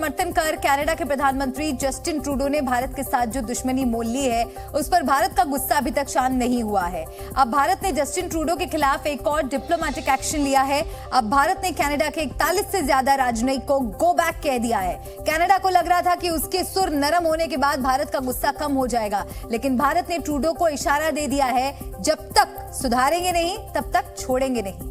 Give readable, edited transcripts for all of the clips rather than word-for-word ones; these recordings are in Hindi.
समर्थन कर कनाडा के प्रधानमंत्री जस्टिन ट्रूडो ने भारत के साथ जो दुश्मनी मोल ली है, उस पर भारत का गुस्सा अभी तक शांत नहीं हुआ है। अब भारत ने जस्टिन ट्रूडो के खिलाफ एक और डिप्लोमेटिक एक्शन लिया है। अब भारत ने कनाडा के 41 से ज्यादा राजनयिक को गो बैक कह दिया है। कनाडा को लग रहा था कि उसके सुर नरम होने के बाद भारत का गुस्सा कम हो जाएगा, लेकिन भारत ने ट्रूडो को इशारा दे दिया है, जब तक सुधारेंगे नहीं तब तक छोड़ेंगे नहीं।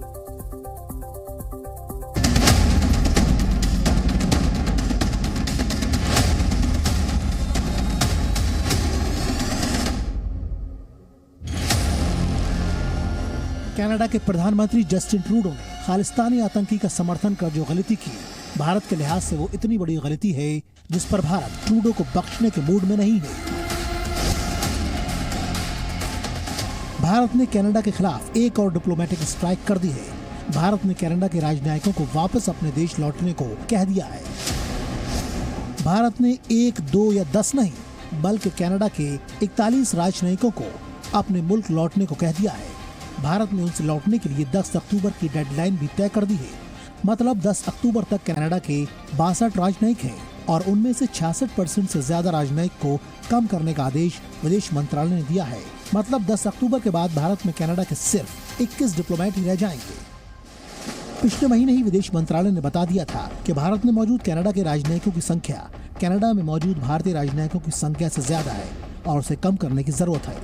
कनाडा के प्रधानमंत्री जस्टिन ट्रूडो ने खालिस्तानी आतंकी का समर्थन कर जो गलती की, भारत के लिहाज से वो इतनी बड़ी गलती है जिस पर भारत ट्रूडो को बख्शने के मूड में नहीं है। भारत ने कनाडा के खिलाफ एक और डिप्लोमेटिक स्ट्राइक कर दी है। भारत ने कनाडा के राजनयिकों को वापस अपने देश लौटने को कह दिया है। भारत ने 1, 2 या 10 नहीं, बल्कि कनाडा के 41 राजनयिकों को अपने मुल्क लौटने को कह दिया है। भारत ने उनसे लौटने के लिए 10 अक्टूबर की डेडलाइन भी तय कर दी है। मतलब 10 अक्टूबर तक कनाडा के 62 राजनयिक हैं और उनमें से 66% से ज्यादा राजनयिक को कम करने का आदेश विदेश मंत्रालय ने दिया है। मतलब 10 अक्टूबर के बाद भारत में कनाडा के सिर्फ 21 डिप्लोमेट ही रह जाएंगे। पिछले महीने ही विदेश मंत्रालय ने बता दिया था कि भारत में मौजूद कनाडा के राजनयिकों की संख्या कनाडा में मौजूद भारतीय राजनयिकों की संख्या से ज्यादा है और उसे कम करने की जरूरत है।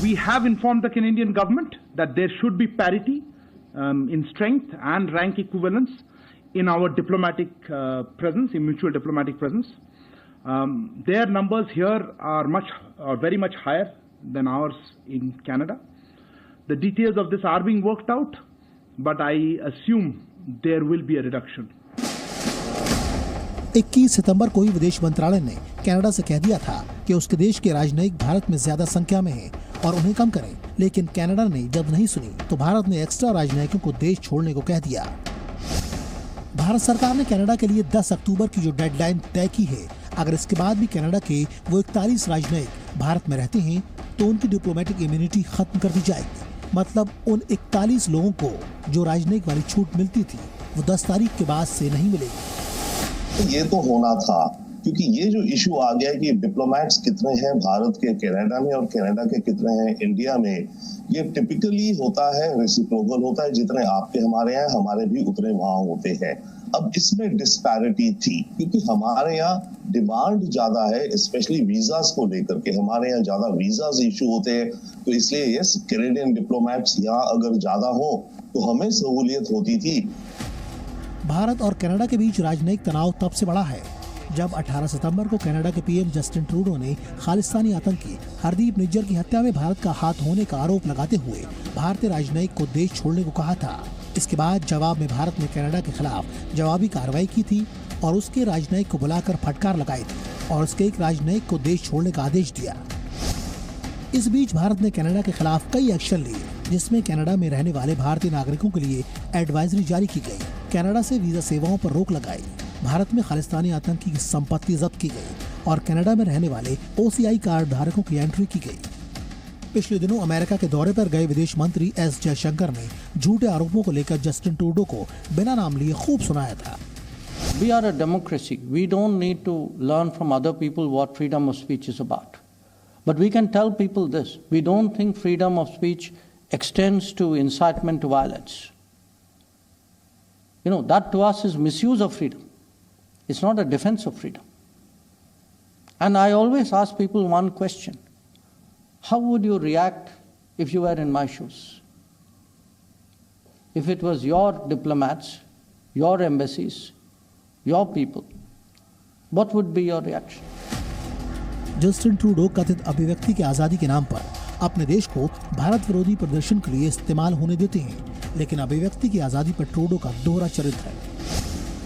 We have informed the Canadian government that there should be parity in strength and rank equivalence in our diplomatic presence, in mutual diplomatic presence. Their numbers here are very much higher than ours in Canada. The details of this are being worked out, but I assume there will be a reduction. 21 सितंबर को ही विदेश मंत्रालय ने कनाडा से कह दिया था कि उसके देश के राजनयिक भारत में ज्यादा संख्या में हैं और उन्हें कम करें, लेकिन कनाडा ने जब नहीं सुनी तो भारत ने एक्स्ट्रा राजनयिकों को देश छोड़ने को कह दिया। भारत सरकार ने कनाडा के लिए 10 अक्टूबर की जो डेडलाइन तय की है, अगर इसके बाद भी कनाडा के वो 41 राजनयिक भारत में रहते हैं तो उनकी डिप्लोमेटिक इम्यूनिटी खत्म कर दी जाएगी। मतलब उन 41 लोगों को जो राजनयिक वाली छूट मिलती थी वो 10 तारीख के बाद से नहीं मिलेगी। ये तो होना था, क्योंकि ये जो इशू आ गया है कि डिप्लोमेट्स कितने हैं भारत के कनाडा में और कनाडा के कितने हैं इंडिया में, ये टिपिकली होता है, रेसिप्रोकल होता है। जितने आपके हमारे यहाँ, हमारे भी उतने वहां होते हैं। अब इसमें डिस्पैरिटी थी क्योंकि हमारे यहाँ डिमांड ज्यादा है, स्पेशली वीजास को लेकर के हमारे यहाँ ज्यादा वीजास इशू होते हैं। तो इसलिए यस, कैनेडियन डिप्लोमेट्स यहाँ अगर ज्यादा हो तो हमें सहूलियत होती थी। भारत और कनाडा के बीच राजनयिक तनाव तब से बढ़ा है जब 18 सितंबर को कनाडा के पीएम जस्टिन ट्रूडो ने खालिस्तानी आतंकी हरदीप निज्जर की हत्या में भारत का हाथ होने का आरोप लगाते हुए भारतीय राजनयिक को देश छोड़ने को कहा था। इसके बाद जवाब में भारत ने कनाडा के खिलाफ जवाबी कार्रवाई की थी और उसके राजनयिक को बुलाकर फटकार लगाई थी और उसके एक राजनयिक को देश छोड़ने का आदेश दिया। इस बीच भारत ने कनाडा के खिलाफ कई एक्शन लिए, जिसमें कनाडा में रहने वाले भारतीय नागरिकों के लिए एडवाइजरी जारी की गई, कनाडा से वीजा सेवाओं पर रोक लगाई, भारत में खालिस्तानी आतंकी की संपत्ति जब्त की गई और कनाडा में रहने वाले OCI कार्ड धारकों की एंट्री की गई। पिछले दिनों अमेरिका के दौरे पर गए विदेश मंत्री S जयशंकर ने झूठे आरोपों को लेकर जस्टिन ट्रूडो को बिना नाम लिए खूब सुनाया था। We are a democracy. We don't need to learn from other people what freedom of speech is about. But we can tell people this. We don't think freedom of speech extends to incitement to violence. You know, that to us is misuse of freedom. It's not a defense of freedom. And I always ask people one question. How would you react if you were in my shoes? If it was your diplomats, your embassies, your people, what would be your reaction? Justin Trudeau कथित अभिव्यक्ति की आजादी के नाम पर अपने देश को भारत विरोधी प्रदर्शन के लिए इस्तेमाल होने देते हैं, लेकिन अभिव्यक्ति की आजादी पर ट्रूडो का दोहरा चरित्र है।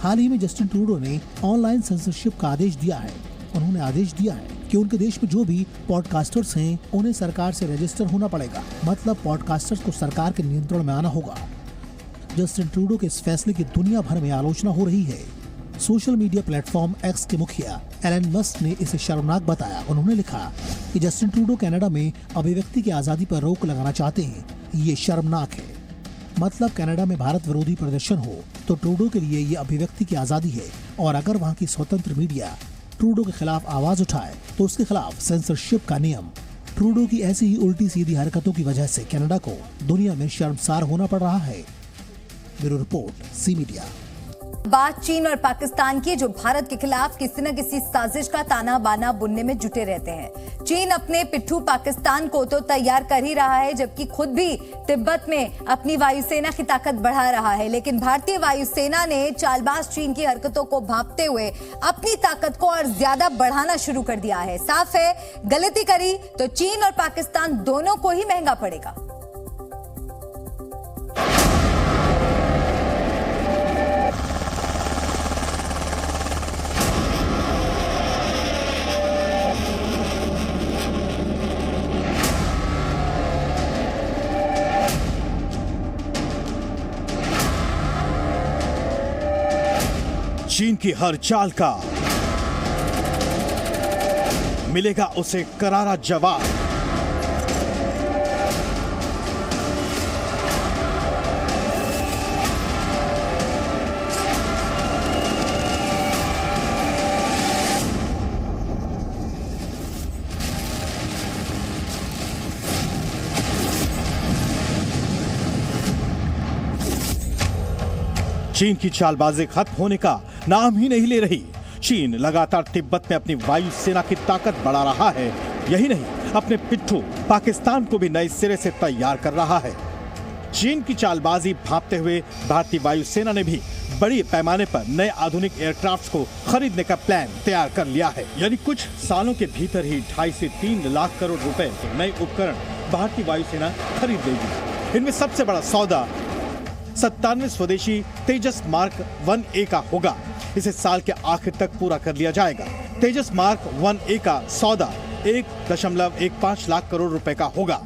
हाल ही में जस्टिन ट्रूडो ने ऑनलाइन सेंसरशिप का आदेश दिया है। उन्होंने आदेश दिया है कि उनके देश में जो भी पॉडकास्टर्स हैं उन्हें सरकार से रजिस्टर होना पड़ेगा। मतलब पॉडकास्टर्स को सरकार के नियंत्रण में आना होगा। जस्टिन ट्रूडो के इस फैसले की दुनिया भर में आलोचना हो रही है। सोशल मीडिया प्लेटफॉर्म एक्स के मुखिया एलन मस्क ने इसे शर्मनाक बताया। उन्होंने लिखा कि जस्टिन ट्रूडो कनाडा में अभिव्यक्ति की आजादी पर रोक लगाना चाहते हैं, ये शर्मनाक है। मतलब कनाडा में भारत विरोधी प्रदर्शन हो तो ट्रूडो के लिए ये अभिव्यक्ति की आजादी है, और अगर वहाँ की स्वतंत्र मीडिया ट्रूडो के खिलाफ आवाज उठाए तो उसके खिलाफ सेंसरशिप का नियम। ट्रूडो की ऐसी ही उल्टी सीधी हरकतों की वजह से कनाडा को दुनिया में शर्मसार होना पड़ रहा है। Bureau report, C media. बात चीन और पाकिस्तान की, जो भारत के खिलाफ किसी न किसी साजिश का ताना बाना बुनने में जुटे रहते हैं। चीन अपने पिट्ठू पाकिस्तान को तो तैयार कर ही रहा है, जबकि खुद भी तिब्बत में अपनी वायुसेना की ताकत बढ़ा रहा है। लेकिन भारतीय वायुसेना ने चालबाज चीन की हरकतों को भांपते हुए अपनी ताकत को और ज्यादा बढ़ाना शुरू कर दिया है। साफ है, गलती करी तो चीन और पाकिस्तान दोनों को ही महंगा पड़ेगा। चीन की हर चाल का मिलेगा उसे करारा जवाब। चीन की चालबाजी खत्म होने का नाम ही नहीं ले रही। चीन लगातार तिब्बत में अपनी वायुसेना की ताकत बढ़ा रहा है। यही नहीं, अपने पिट्ठू पाकिस्तान को भी नए सिरे से तैयार कर रहा है। चीन की चालबाजी भांपते हुए भारतीय वायुसेना ने भी बड़ी पैमाने पर नए आधुनिक एयरक्राफ्ट को खरीदने का प्लान तैयार कर लिया है। यानी कुछ सालों के भीतर ही 2.5 से 3 लाख करोड़ रुपए के नए उपकरण भारतीय वायुसेना खरीद लेगी। इनमें सबसे बड़ा सौदा 97 स्वदेशी तेजस मार्क 1A का होगा। इसे साल के आखिर तक पूरा कर लिया जाएगा। तेजस मार्क 1A का सौदा 1.15 लाख करोड़ रुपए का होगा।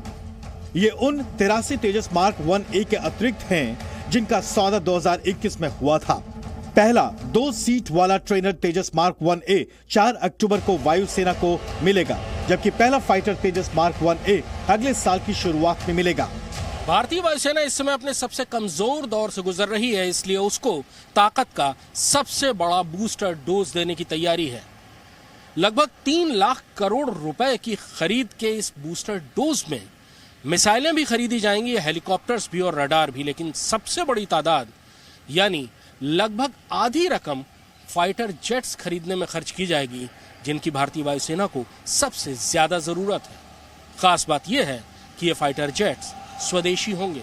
ये उन 83 तेजस मार्क 1A के अतिरिक्त हैं जिनका सौदा 2021 में हुआ था। पहला 2 सीट वाला ट्रेनर तेजस मार्क 1A 4 अक्टूबर को वायुसेना को मिलेगा, जबकि पहला फाइटर तेजस मार्क 1A अगले साल की शुरुआत में मिलेगा। भारतीय वायुसेना इस समय अपने सबसे कमजोर दौर से गुजर रही है, इसलिए उसको ताकत का सबसे बड़ा बूस्टर डोज देने की तैयारी है। लगभग 3 लाख करोड़ रुपए की खरीद के इस बूस्टर डोज में मिसाइलें भी खरीदी जाएंगी, हेलीकॉप्टर्स भी और रडार भी, लेकिन सबसे बड़ी तादाद यानी लगभग आधी रकम फाइटर जेट्स खरीदने में खर्च की जाएगी, जिनकी भारतीय वायुसेना को सबसे ज्यादा जरूरत है। खास बात यह है कि ये फाइटर जेट्स स्वदेशी होंगे।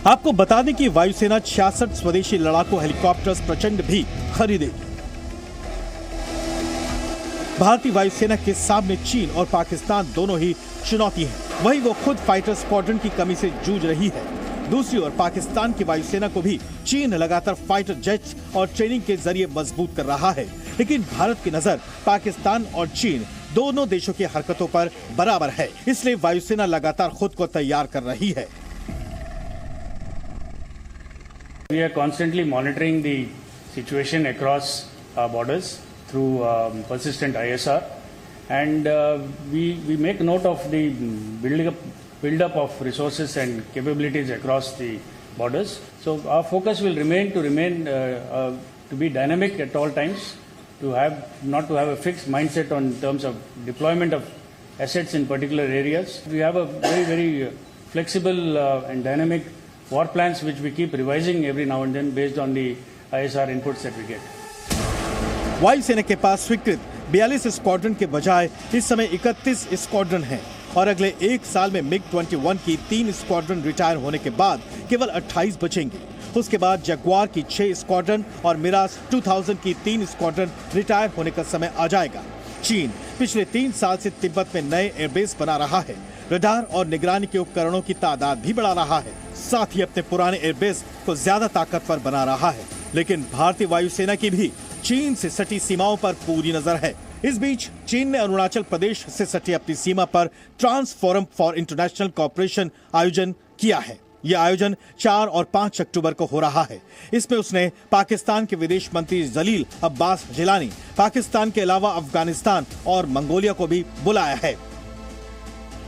आपको बता दें कि वायुसेना 66 स्वदेशी लड़ाकू हेलीकॉप्टर्स प्रचंड भी खरीदेगी। भारतीय वायुसेना के सामने चीन और पाकिस्तान दोनों ही चुनौती हैं। वहीं वो खुद फाइटर स्क्वाड्रन की कमी से जूझ रही है। दूसरी ओर पाकिस्तान की वायुसेना को भी चीन लगातार फाइटर जेट्स और ट्रेनिंग के जरिए मजबूत कर रहा है। लेकिन भारत की नजर पाकिस्तान और चीन दोनों देशों की हरकतों पर बराबर है, इसलिए वायुसेना लगातार खुद को तैयार कर रही है। We are constantly monitoring the situation across our borders through persistent ISR, and we make note of the build up of resources and capabilities across the borders. So our focus will remain to be dynamic at all times, not to have a fixed mindset on terms of deployment of assets in particular areas. We have a very flexible and dynamic war plans which we keep revising every now and then based on the ISR inputs that we get. वायुसेना के पास स्वीकृत 42 स्क्वाड्रन के बजाय इस समय 31 स्क्वाड्रन हैं और अगले 1 साल में MiG-21 की 3 स्क्वाड्रन रिटायर होने के बाद केवल 28 बचेंगे। उसके बाद जगुआर की 6 स्क्वाड्रन और मिराज 2000 की 3 स्क्वाड्रन रिटायर होने का समय आ जाएगा। चीन पिछले 3 साल से तिब्बत में नए एयरबेस बना रहा है, रडार और निगरानी के उपकरणों की तादाद भी बढ़ा रहा है, साथ ही अपने पुराने एयरबेस को ज्यादा ताकतवर बना रहा है। लेकिन भारतीय वायुसेना की भी चीन से सटी सीमाओं पर पूरी नजर है। इस बीच चीन ने अरुणाचल प्रदेश से सटी अपनी सीमा पर ट्रांसफोरम फॉर इंटरनेशनल कोऑपरेशन आयोजन किया है। यह आयोजन 4 और 5 अक्टूबर को हो रहा है। इसमें उसने पाकिस्तान के विदेश मंत्री जलील अब्बास जिलानी, पाकिस्तान के अलावा अफगानिस्तान और मंगोलिया को भी बुलाया है।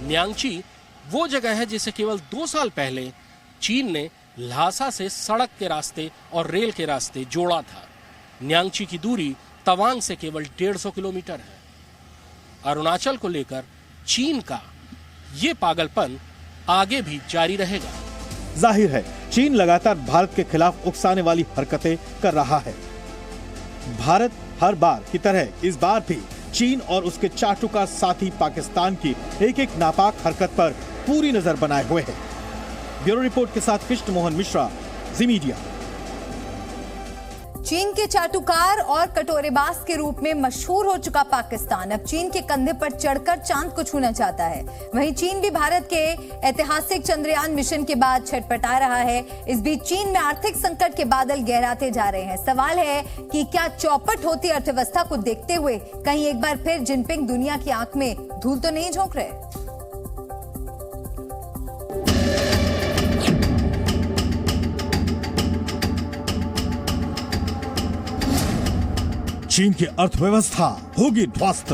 न्यांगची वो जगह है जिसे केवल 2 साल पहले चीन ने ल्हासा से सड़क के रास्ते और रेल के रास्ते जोड़ा था। न्यांगची की दूरी तवांग से केवल 150 किलोमीटर है। अरुणाचल को लेकर चीन का ये पागलपन आगे भी जारी रहेगा। जाहिर है चीन लगातार भारत के खिलाफ उकसाने वाली हरकतें कर रहा है। भारत हर बार की तरह इस बार भी चीन और उसके चाटुकार साथी पाकिस्तान की एक एक नापाक हरकत पर पूरी नजर बनाए हुए है। ब्यूरो रिपोर्ट के साथ कृष्ण मोहन मिश्रा, जी मीडिया। चीन के चाटुकार और कटोरेबाज के रूप में मशहूर हो चुका पाकिस्तान अब चीन के कंधे पर चढ़कर चांद को छूना चाहता है। वहीं चीन भी भारत के ऐतिहासिक चंद्रयान मिशन के बाद छटपटा रहा है। इस बीच चीन में आर्थिक संकट के बादल गहराते जा रहे हैं। सवाल है कि क्या चौपट होती अर्थव्यवस्था को देखते हुए कहीं एक बार फिर जिनपिंग दुनिया की आंख में धूल तो नहीं झोंक रहे। चीन की अर्थव्यवस्था होगी ध्वस्त।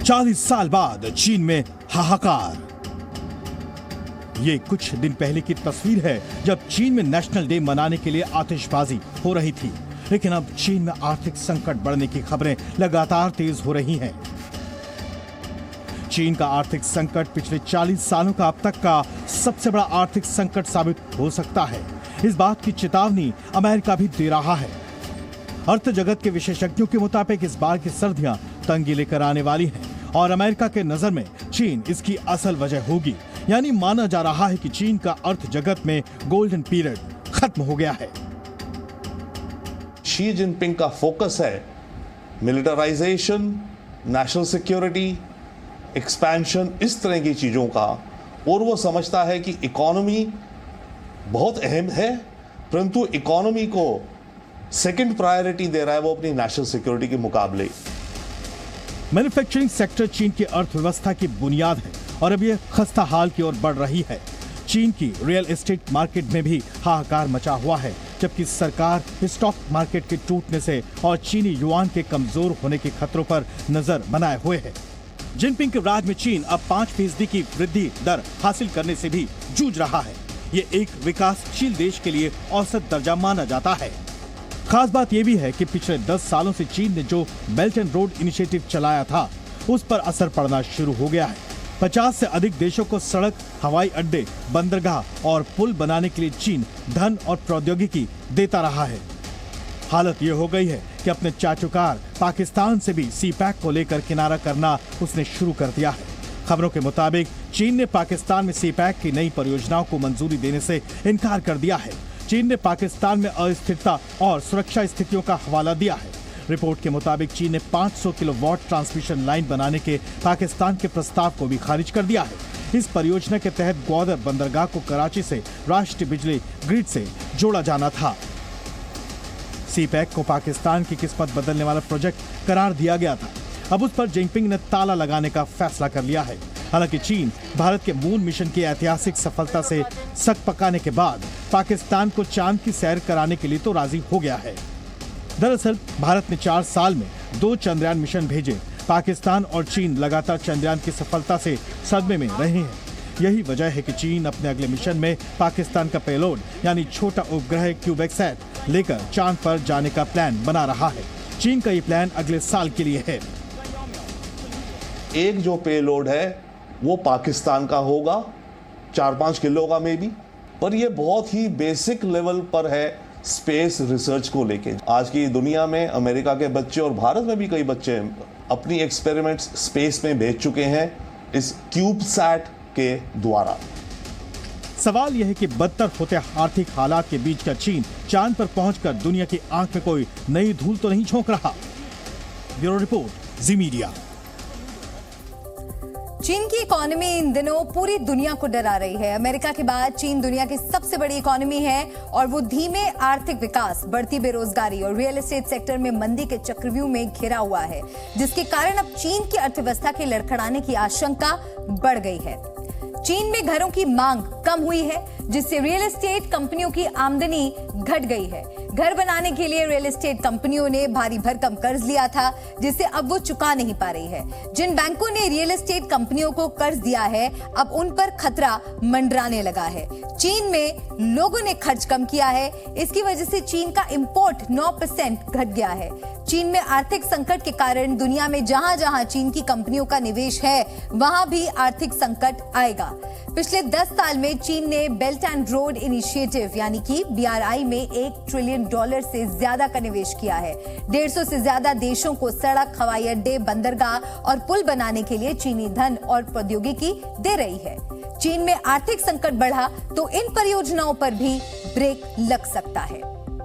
40 साल बाद चीन में हाहाकार। ये कुछ दिन पहले की तस्वीर है जब चीन में नेशनल डे मनाने के लिए आतिशबाजी हो रही थी, लेकिन अब चीन में आर्थिक संकट बढ़ने की खबरें लगातार तेज हो रही हैं। चीन का आर्थिक संकट पिछले 40 सालों का अब तक का सबसे बड़ा आर्थिक संकट साबित हो सकता है। इस बात की चेतावनी अमेरिका भी दे रहा है। अर्थ जगत के विशेषज्ञों के मुताबिक इस बार की सर्दियां तंगी लेकर आने वाली हैं और अमेरिका के नजर में चीन इसकी असल वजह होगी। यानी माना जा रहा है कि चीन का अर्थ जगत में गोल्डन पीरियड खत्म हो गया है। शी जिनपिंग का फोकस है मिलिटराइजेशन, नेशनल सिक्योरिटी, एक्सपेंशन, इस तरह की चीजों का, और वो समझता है कि इकोनॉमी बहुत अहम है, परंतु इकोनॉमी को सेकंड प्रायोरिटी दे रहा है वो अपनी नेशनल सिक्योरिटी के मुकाबले। मैन्युफैक्चरिंग सेक्टर चीन की अर्थव्यवस्था की बुनियाद है और अब यह खस्ता हाल की ओर बढ़ रही है। चीन की रियल एस्टेट मार्केट में भी हाहाकार मचा हुआ है, जबकि सरकार स्टॉक मार्केट के टूटने से और चीनी युआन के कमजोर होने के खतरों पर नजर बनाए हुए है। जिनपिंग के राज में चीन अब 5% की वृद्धि दर हासिल करने से भी जूझ रहा है। ये एक विकासशील देश के लिए औसत दर्जा माना जाता है। खास बात यह भी है कि पिछले 10 सालों से चीन ने जो बेल्ट एंड रोड इनिशिएटिव चलाया था, उस पर असर पड़ना शुरू हो गया है। 50 से अधिक देशों को सड़क, हवाई अड्डे, बंदरगाह और पुल बनाने के लिए चीन धन और प्रौद्योगिकी देता रहा है। हालत ये हो गई है कि अपने चाचुकार पाकिस्तान से भी सी पैक को लेकर किनारा करना उसने शुरू कर दिया है। खबरों के मुताबिक चीन ने पाकिस्तान में सी पैक की नई परियोजनाओं को मंजूरी देने से इनकार कर दिया है। चीन ने पाकिस्तान में अस्थिरता और सुरक्षा स्थितियों का हवाला दिया है। रिपोर्ट के मुताबिक चीन ने 500 किलोवाट ट्रांसमिशन लाइन बनाने के पाकिस्तान के प्रस्ताव को भी खारिज कर दिया है। इस परियोजना के तहत ग्वादर बंदरगाह को कराची से राष्ट्रीय बिजली ग्रिड से जोड़ा जाना था। सी पैक को पाकिस्तान की किस्मत बदलने वाला प्रोजेक्ट करार दिया गया था। अब उस पर जिनपिंग ने ताला लगाने का फैसला कर लिया है। हालांकि चीन भारत के मून मिशन की ऐतिहासिक सफलता से सक पकाने के बाद पाकिस्तान को चांद की सैर कराने के लिए तो राजी हो गया है। दरअसल भारत ने 4 साल में 2 चंद्रयान मिशन भेजे। पाकिस्तान और चीन लगातार चंद्रयान की सफलता से सदमे में रहे हैं। यही वजह है कि चीन अपने अगले मिशन में पाकिस्तान का पेलोड यानी छोटा उपग्रह क्यूबेकसैट लेकर चांद पर जाने का प्लान बना रहा है। चीन का ये प्लान अगले साल के लिए है। एक जो पेलोड है वो पाकिस्तान का होगा, 4-5 किलो का मे बी, पर ये बहुत ही बेसिक लेवल पर है स्पेस रिसर्च को लेके। आज की दुनिया में अमेरिका के बच्चे और भारत में भी कई बच्चे अपनी एक्सपेरिमेंट्स स्पेस में भेज चुके हैं इस क्यूबसैट के द्वारा। सवाल यह है कि बदतर होते आर्थिक हालात के बीच का चीन चांद पर पहुंचकर दुनिया की आंख में कोई नई धूल तो नहीं झोंक रहा। ब्यूरो रिपोर्ट, जी मीडिया। चीन की इकोनॉमी इन दिनों पूरी दुनिया को डरा रही है। अमेरिका के बाद चीन दुनिया की सबसे बड़ी इकोनॉमी है और वो धीमे आर्थिक विकास, बढ़ती बेरोजगारी और रियल एस्टेट सेक्टर में मंदी के चक्रव्यूह में घिरा हुआ है, जिसके कारण अब चीन की अर्थव्यवस्था के लड़खड़ाने की आशंका बढ़ गई है। चीन में घरों की मांग कम हुई है, जिससे रियल एस्टेट कंपनियों की आमदनी घट गई है। घर बनाने के लिए रियल एस्टेट कंपनियों ने भारी भरकम कर्ज लिया था, जिसे अब वो चुका नहीं पा रही है। जिन बैंकों ने रियल एस्टेट कंपनियों को कर्ज दिया है, अब उन पर खतरा मंडराने लगा है। चीन में लोगों ने खर्च कम किया है, इसकी वजह से चीन का इंपोर्ट 9% घट गया है। चीन में आर्थिक संकट के कारण दुनिया में जहां जहां चीन की कंपनियों का निवेश है, वहां भी आर्थिक संकट आएगा। पिछले 10 साल में चीन ने बेल्ट एंड रोड इनिशिएटिव यानी कि BRI में $1 ट्रिलियन से ज्यादा का निवेश किया है। 150 से ज्यादा देशों को सड़क, हवाई अड्डे, बंदरगाह और पुल बनाने के लिए चीनी धन और प्रौद्योगिकी दे रही है। चीन में आर्थिक संकट बढ़ा तो इन परियोजनाओं पर भी ब्रेक लग सकता है।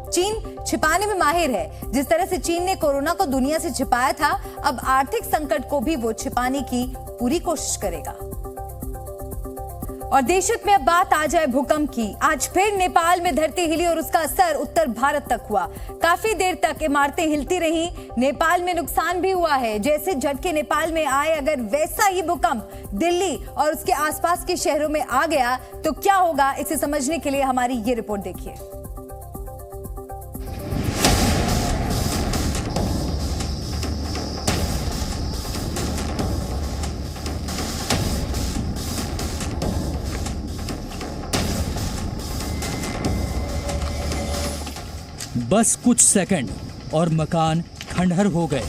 चीन छिपाने में माहिर है। जिस तरह से चीन ने कोरोना को दुनिया से छिपाया था, अब आर्थिक संकट को भी वो छिपाने की पूरी कोशिश करेगा। और देश हित में अब बात आ जाए भूकंप की। आज फिर नेपाल में धरती हिली और उसका असर उत्तर भारत तक हुआ। काफी देर तक इमारतें हिलती रहीं। नेपाल में नुकसान भी हुआ है। जैसे झटके नेपाल में आए, अगर वैसा ही भूकंप दिल्ली और उसके आसपास के शहरों में आ गया तो क्या होगा, इसे समझने के लिए हमारी ये रिपोर्ट देखिए। बस कुछ सेकंड और मकान खंडहर हो गए।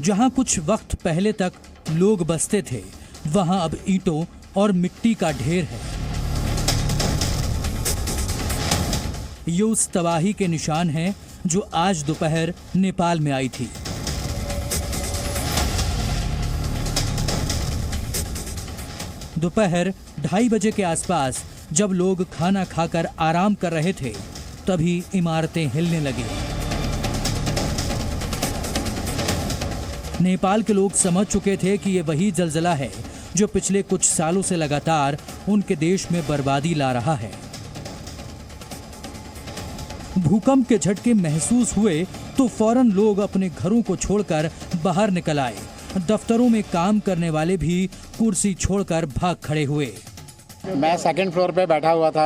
जहां कुछ वक्त पहले तक लोग बसते थे, वहां अब ईंटों और मिट्टी का ढेर है। ये उस तबाही के निशान हैं जो आज दोपहर नेपाल में आई थी। दोपहर 2:30 बजे के आसपास जब लोग खाना खाकर आराम कर रहे थे, तभी इमारतें हिलने लगी। नेपाल के लोग समझ चुके थे कि ये वही जलजला है जो पिछले कुछ सालों से लगातार उनके देश में बर्बादी ला रहा है। भूकंप के झटके महसूस हुए तो फौरन लोग अपने घरों को छोड़कर बाहर निकल आए। दफ्तरों में काम करने वाले भी कुर्सी छोड़कर भाग खड़े हुए। मैं सेकंड फ्लोर पे बैठा हुआ था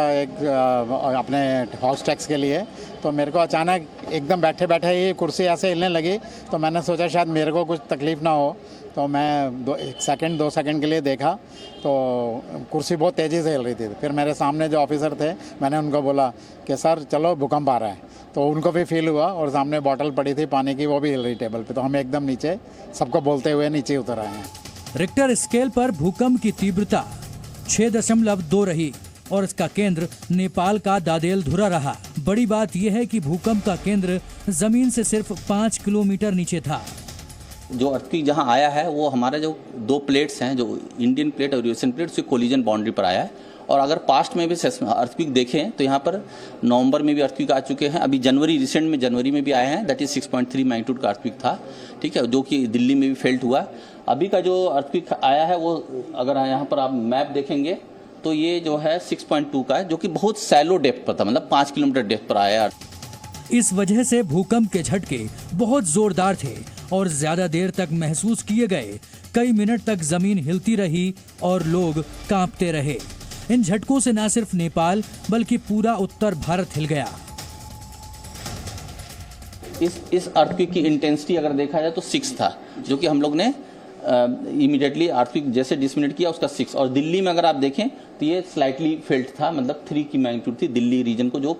अपने हाउस टैक्स के लिए, तो मेरे को अचानक एकदम बैठे बैठे ही कुर्सी ऐसे हिलने लगी, तो मैंने सोचा शायद मेरे को कुछ तकलीफ ना हो, तो मैं 2 सेकंड के लिए देखा तो कुर्सी बहुत तेज़ी से हिल रही थी। फिर मेरे सामने जो ऑफिसर थे, मैंने उनको बोला कि सर चलो भूकंप आ रहा है, तो उनको भी फील हुआ और सामने बॉटल पड़ी थी पानी की, वो भी हिल रही टेबल पे, तो हम एकदम नीचे सबको बोलते हुए नीचे उतर आए हैं। रिक्टर स्केल पर भूकंप की तीव्रता 6.2 रही और इसका केंद्र नेपाल का दादेलधुरा रहा। बड़ी बात यह है कि भूकंप का केंद्र जमीन से सिर्फ 5 किलोमीटर नीचे था। जो अर्थक्वेक जहां आया है वो हमारे जो 2 प्लेट्स हैं, जो इंडियन प्लेट और यूएसएन प्लेट, उसकी कोलिजन बाउंड्री पर आया है। और अगर पास्ट में भी अर्थक्वेक देखें तो यहाँ पर नवंबर में भी अर्थक्वेक आ चुके हैं। अभी रिसेंट में जनवरी में भी आए हैं, दैट इज 6.3 मैग्नीट्यूड का अर्थक्वेक था, ठीक है, जो कि दिल्ली में भी फेल्ट हुआ। अभी का जो अर्थक्वेक आया है वो अगर यहाँ पर आप मैप देखेंगे तो ये जो है 6.2 का है, जो कि बहुत सैलो डेप्थ पर था, मतलब 5 किलोमीटर डेप्थ पर आया। इस वजह से भूकंप के झटके बहुत जोरदार थे और ज्यादा देर तक महसूस किए गए। कई मिनट तक जमीन हिलती रही और लोग कांपते रहे। इन झटकों से न सिर्फ नेपाल बल्कि पूरा उत्तर भारत हिल गया। इस अर्थक्वेक की इंटेंसिटी अगर देखा जाए तो 6 था, जो कि हम लोग ने इमीडिएटली अर्थक्वेक जैसे डिसमिनेट किया उसका 6। और दिल्ली में अगर आप देखें तो ये स्लाइटली फेल्ट था, मतलब 3 की मैग्नीट्यूड थी दिल्ली रीजन को जो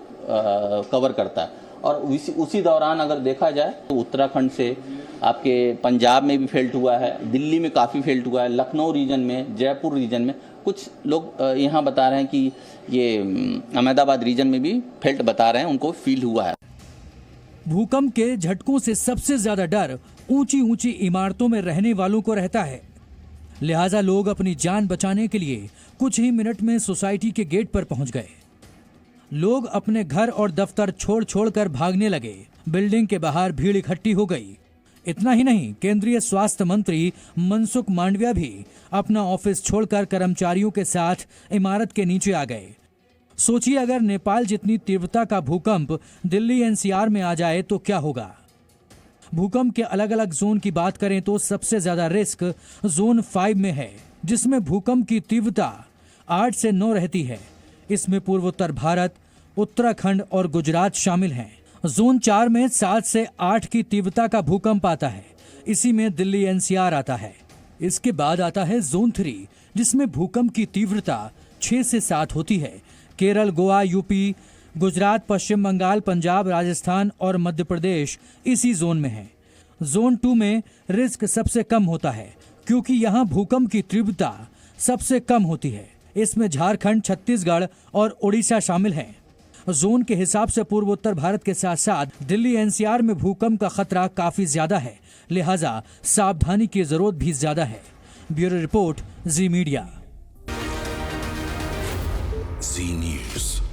कवर करता है। और उसी दौरान अगर देखा जाए तो उत्तराखंड से आपके पंजाब में भी फेल्ट हुआ है, दिल्ली में काफ़ी फेल्ट हुआ है, लखनऊ रीजन में, जयपुर रीजन में, कुछ लोग यहाँ बता रहे हैं कि ये अहमदाबाद रीजन में भी फेल्ट बता रहे हैं, उनको फील हुआ है। भूकंप के झटकों से सबसे ज्यादा डर ऊंची ऊंची इमारतों में रहने वालों को रहता है। लिहाजा लोग अपनी जान बचाने के लिए कुछ ही मिनट में सोसाइटी के गेट पर पहुंच गए। लोग अपने घर और दफ्तर छोड़ कर भागने लगे। बिल्डिंग के बाहर भीड़ इकट्ठी हो गई। इतना ही नहीं, केंद्रीय स्वास्थ्य मंत्री मनसुख मांडविया भी अपना ऑफिस छोड़कर कर्मचारियों के साथ इमारत के नीचे आ गए। सोचिए अगर नेपाल जितनी तीव्रता का भूकंप दिल्ली एनसीआर में आ जाए तो क्या होगा। भूकंप के अलग अलग जोन की बात करें तो सबसे ज्यादा रिस्क जोन 5 में है, जिसमें भूकंप की तीव्रता 8 से 9 रहती है। इसमें पूर्वोत्तर भारत, उत्तराखंड और गुजरात शामिल हैं। जोन 4 में 7 से 8 की तीव्रता का भूकंप आता है। इसी में दिल्ली एनसीआर आता है। इसके बाद आता है जोन 3, जिसमें भूकंप की तीव्रता 6 से 7 होती है। केरल, गोवा, यूपी, गुजरात, पश्चिम बंगाल, पंजाब, राजस्थान और मध्य प्रदेश इसी जोन में है। जोन 2 में रिस्क सबसे कम होता है, क्योंकि यहाँ भूकंप की तीव्रता सबसे कम होती है। इसमें झारखंड, छत्तीसगढ़ और उड़ीसा शामिल हैं। जोन के हिसाब से पूर्वोत्तर भारत के साथ साथ दिल्ली एनसीआर में भूकंप का खतरा काफी ज्यादा है, लिहाजा सावधानी की जरूरत भी ज्यादा है। ब्यूरो रिपोर्ट, जी मीडिया। जी न्यूज़।